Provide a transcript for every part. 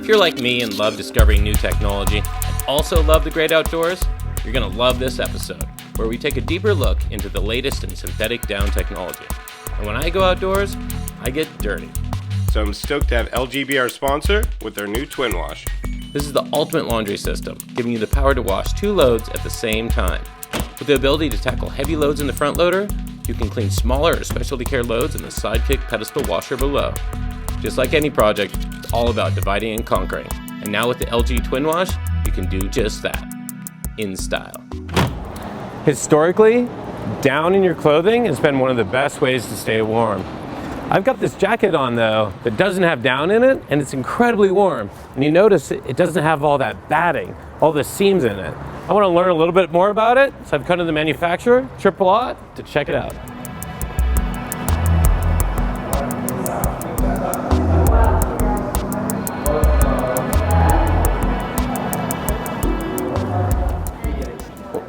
If you're like me and love discovering new technology and also love the great outdoors, you're going to love this episode, where we take a deeper look into the latest in synthetic down technology. And when I go outdoors, I get dirty. So I'm stoked to have LG be our sponsor with their new Twin Wash. This is the ultimate laundry system, giving you the power to wash 2 loads at the same time. With the ability to tackle heavy loads in the front loader, you can clean smaller or specialty care loads in the Sidekick pedestal washer below. Just like any project, it's all about dividing and conquering. And now with the LG Twin Wash, you can do just that, in style. Historically, down in your clothing has been one of the best ways to stay warm. I've got this jacket on though that doesn't have down in it, and it's incredibly warm. And you notice it doesn't have all that batting, all the seams in it. I want to learn a little bit more about it, so I've come to the manufacturer, Triple Aught, to check it out.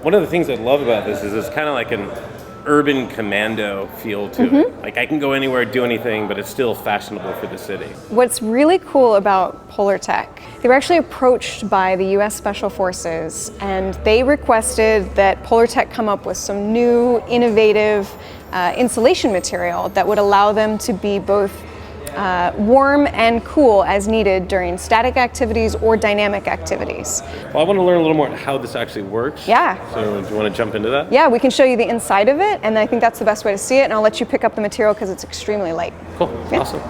One of the things I love about this is it's kind of like an urban commando feel to it. Like I can go anywhere, do anything, but it's still fashionable for the city. What's really cool about Polartec, they were actually approached by the US Special Forces, and they requested that Polartec come up with some new innovative insulation material that would allow them to be both warm and cool as needed during static activities or dynamic activities. Well, I want to learn a little more how this actually works. Yeah. So do you want to jump into that? Yeah, we can show you the inside of it, and I think that's the best way to see it, and I'll let you pick up the material because it's extremely light. Cool, Yeah. Awesome.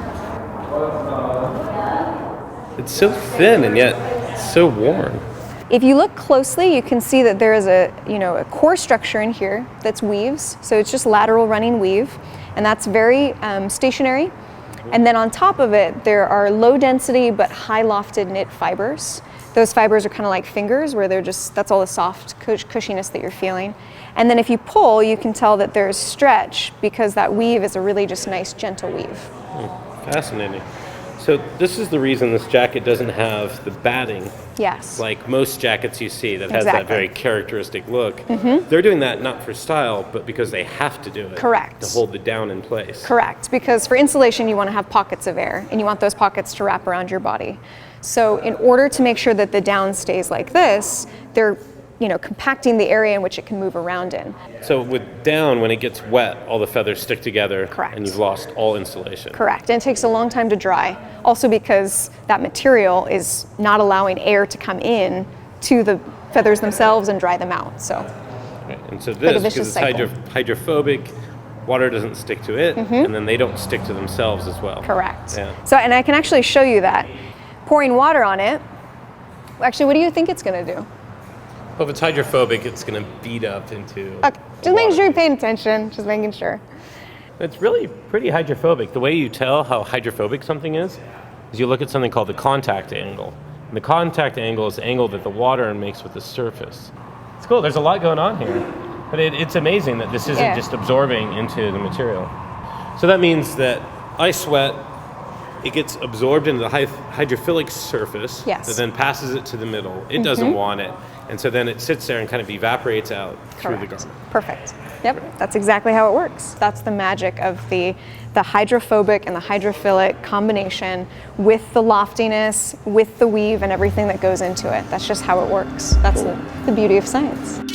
It's so thin and yet so warm. If you look closely, you can see that there is a core structure in here that's weaves. So it's just lateral running weave, and that's very stationary. And then on top of it, there are low density but high lofted knit fibers. Those fibers are kind of like fingers where that's all the soft cushiness that you're feeling. And then if you pull, you can tell that there's stretch because that weave is a really just nice gentle weave. Fascinating. So this is the reason this jacket doesn't have the batting. Yes. Like most jackets you see that has Exactly. that very characteristic look. They're doing that not for style, but because they have to do it. Correct. To hold the down in place. Correct, because for insulation you want to have pockets of air, and you want those pockets to wrap around your body. So in order to make sure that the down stays like this, they're compacting the area in which it can move around in. So with down, when it gets wet, all the feathers stick together. Correct. And you've lost all insulation. Correct, and it takes a long time to dry. Also because that material is not allowing air to come in to the feathers themselves and dry them out. So. Right. And so Like a this, vicious because it's cycle. hydrophobic, water doesn't stick to it, and then they don't stick to themselves as well. Correct. Yeah. So, and I can actually show you that. Pouring water on it, actually, what do you think it's going to do? Well, if it's hydrophobic, it's going to beat up into Okay, just making sure you're paying attention, just making sure. It's really pretty hydrophobic. The way you tell how hydrophobic something is you look at something called the contact angle. And the contact angle is the angle that the water makes with the surface. It's cool. There's a lot going on here. But it's amazing that this isn't just absorbing into the material. So that means that I sweat, it gets absorbed into the hydrophilic surface that then passes it to the middle. It doesn't want it. And so then it sits there and kind of evaporates out through the garment. Perfect. Yep, that's exactly how it works. That's the magic of the hydrophobic and the hydrophilic combination with the loftiness, with the weave and everything that goes into it. That's just how it works. That's the beauty of science.